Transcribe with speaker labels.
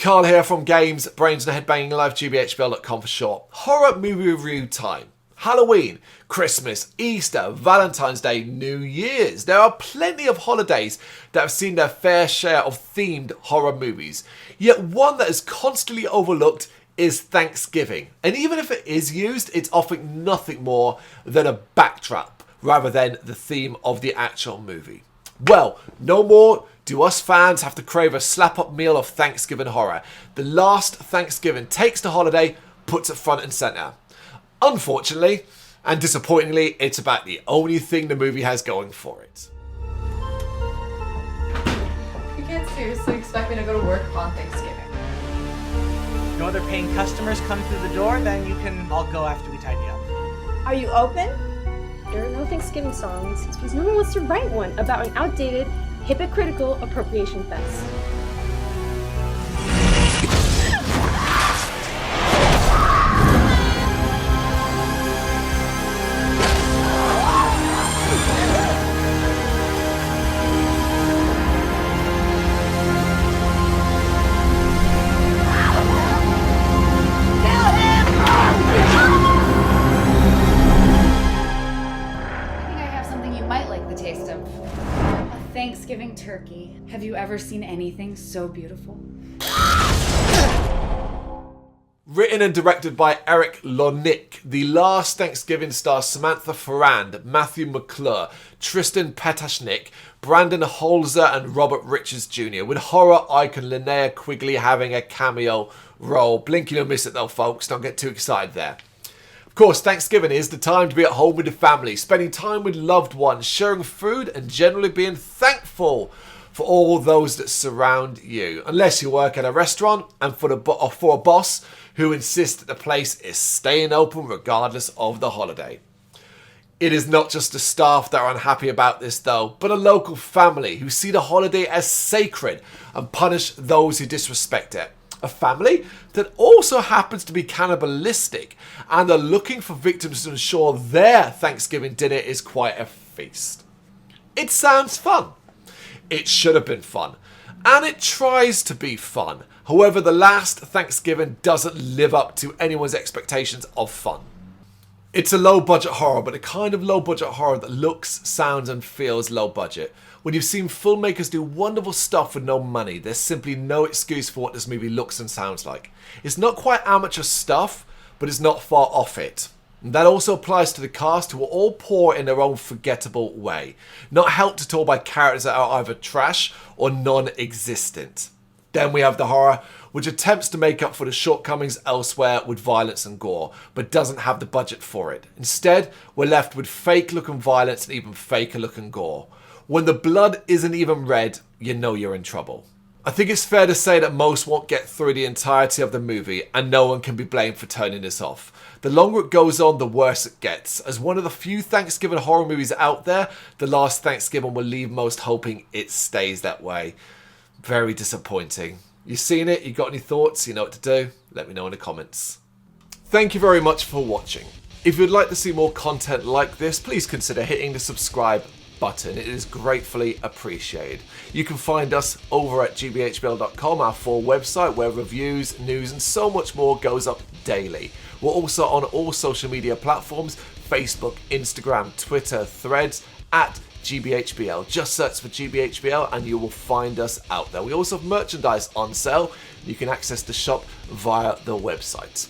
Speaker 1: Carl here from Games, Brains and Head-Banging Life, gbhbl.com for short. Horror movie review time. Halloween, Christmas, Easter, Valentine's Day, New Year's. There are plenty of holidays that have seen their fair share of themed horror movies. Yet one that is constantly overlooked is Thanksgiving. And even if it is used, it's often nothing more than a backdrop rather than the theme of the actual movie. Well, no more do us fans have to crave a slap-up meal of Thanksgiving horror. The Last Thanksgiving takes the holiday, puts it front and centre. Unfortunately, and disappointingly, it's about the only thing the movie has going for it.
Speaker 2: You can't seriously expect me to go to work on Thanksgiving.
Speaker 3: No other paying customers come through the door, then you can all go after we tidy up.
Speaker 4: Are you open?
Speaker 5: There are no Thanksgiving songs because no one wants to write one about an outdated, hypocritical appropriation fest.
Speaker 2: Thanksgiving turkey. Have you ever seen anything so beautiful?
Speaker 1: Written and directed by Eric Lonick, The Last Thanksgiving stars Samantha Ferrand, Matthew McClure, Tristan Petashnik, Brandon Holzer and Robert Richards Jr., with horror icon Linnea Quigley having a cameo role. Blink, you'll miss it though, folks. Don't get too excited there. Of course, Thanksgiving is the time to be at home with the family, spending time with loved ones, sharing food and generally being thankful for all those that surround you. Unless you work at a restaurant and for a boss who insists that the place is staying open regardless of the holiday. It is not just the staff that are unhappy about this though, but a local family who see the holiday as sacred and punish those who disrespect it. A family that also happens to be cannibalistic and are looking for victims to ensure their Thanksgiving dinner is quite a feast. It sounds fun. It should have been fun. And it tries to be fun. However, The Last Thanksgiving doesn't live up to anyone's expectations of fun. It's a low-budget horror, but a kind of low-budget horror that looks, sounds and feels low-budget. When you've seen filmmakers do wonderful stuff with no money, there's simply no excuse for what this movie looks and sounds like. It's not quite amateur stuff, but it's not far off it. And that also applies to the cast, who are all poor in their own forgettable way. Not helped at all by characters that are either trash or non-existent. Then we have the horror, which attempts to make up for the shortcomings elsewhere with violence and gore, but doesn't have the budget for it. Instead, we're left with fake-looking violence and even faker-looking gore. When the blood isn't even red, you know you're in trouble. I think it's fair to say that most won't get through the entirety of the movie, and no one can be blamed for turning this off. The longer it goes on, the worse it gets. As one of the few Thanksgiving horror movies out there, The Last Thanksgiving will leave most hoping it stays that way. Very disappointing. You've seen it, you got any thoughts, you know what to do, let me know in the comments. Thank you very much for watching. If you'd like to see more content like this, please consider hitting the subscribe button. It is gratefully appreciated. You can find us over at gbhbl.com, our full website where reviews, news and so much more goes up daily. We're also on all social media platforms, Facebook, Instagram, Twitter, Threads, at gbhbl. Just search for gbhbl and you will find us out there. We also have merchandise on sale. You can access the shop via the website.